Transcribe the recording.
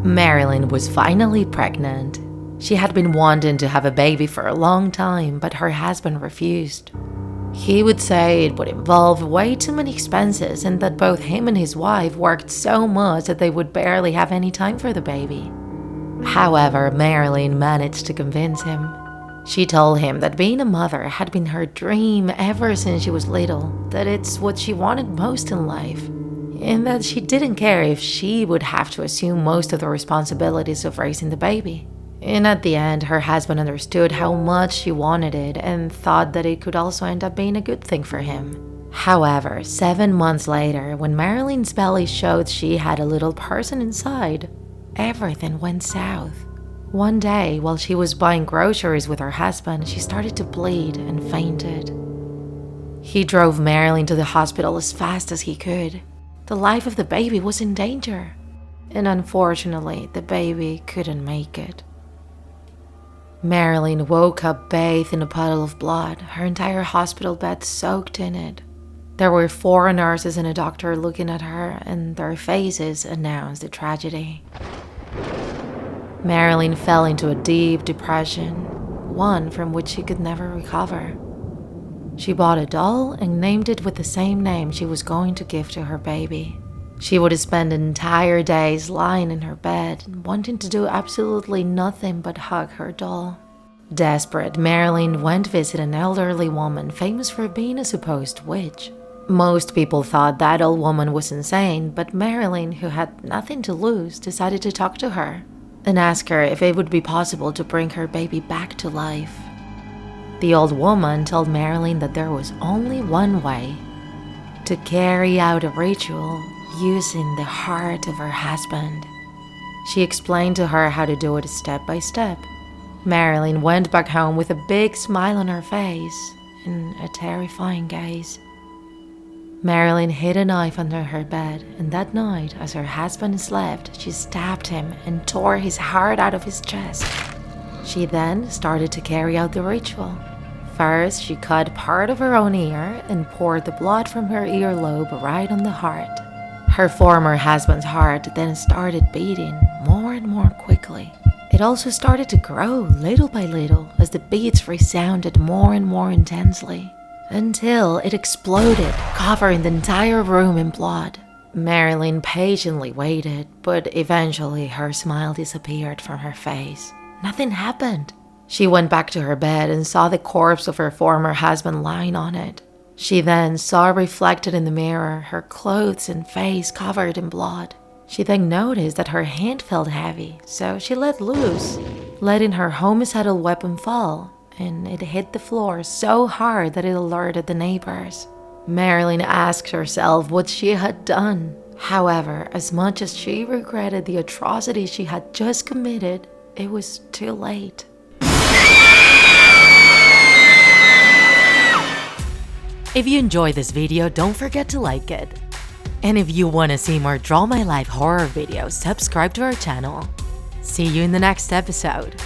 Marilyn was finally pregnant. She had been wanting to have a baby for a long time, but her husband refused. He would say it would involve way too many expenses and that both him and his wife worked so much that they would barely have any time for the baby. However, Marilyn managed to convince him. She told him that being a mother had been her dream ever since she was little, that it's what she wanted most in life, and that she didn't care if she would have to assume most of the responsibilities of raising the baby. And at the end, her husband understood how much she wanted it and thought that it could also end up being a good thing for him. However, 7 months later, when Marilyn's belly showed she had a little person inside, everything went south. One day, while she was buying groceries with her husband, she started to bleed and fainted. He drove Marilyn to the hospital as fast as he could. The life of the baby was in danger, and unfortunately, the baby couldn't make it. Marilyn woke up bathed in a puddle of blood, her entire hospital bed soaked in it. There were 4 nurses and a doctor looking at her, and their faces announced the tragedy. Marilyn fell into a deep depression, one from which she could never recover. She bought a doll and named it with the same name she was going to give to her baby. She would spend entire days lying in her bed, wanting to do absolutely nothing but hug her doll. Desperate, Marilyn went to visit an elderly woman famous for being a supposed witch. Most people thought that old woman was insane, but Marilyn, who had nothing to lose, decided to talk to her and ask her if it would be possible to bring her baby back to life. The old woman told Marilyn that there was only one way: to carry out a ritual using the heart of her husband. She explained to her how to do it step by step. Marilyn went back home with a big smile on her face and a terrifying gaze. Marilyn hid a knife under her bed, and that night, as her husband slept, she stabbed him and tore his heart out of his chest. She then started to carry out the ritual. First, she cut part of her own ear and poured the blood from her earlobe right on the heart. Her former husband's heart then started beating more and more quickly. It also started to grow little by little as the beats resounded more and more intensely, until it exploded, covering the entire room in blood. Marilyn patiently waited, but eventually her smile disappeared from her face. Nothing happened. She went back to her bed and saw the corpse of her former husband lying on it. She then saw reflected in the mirror her clothes and face covered in blood. She then noticed that her hand felt heavy, so she let loose, letting her homicidal weapon fall, and it hit the floor so hard that it alerted the neighbors. Marilyn asked herself what she had done. However, as much as she regretted the atrocity she had just committed, it was too late. If you enjoyed this video, don't forget to like it. And if you want to see more Draw My Life horror videos, subscribe to our channel. See you in the next episode.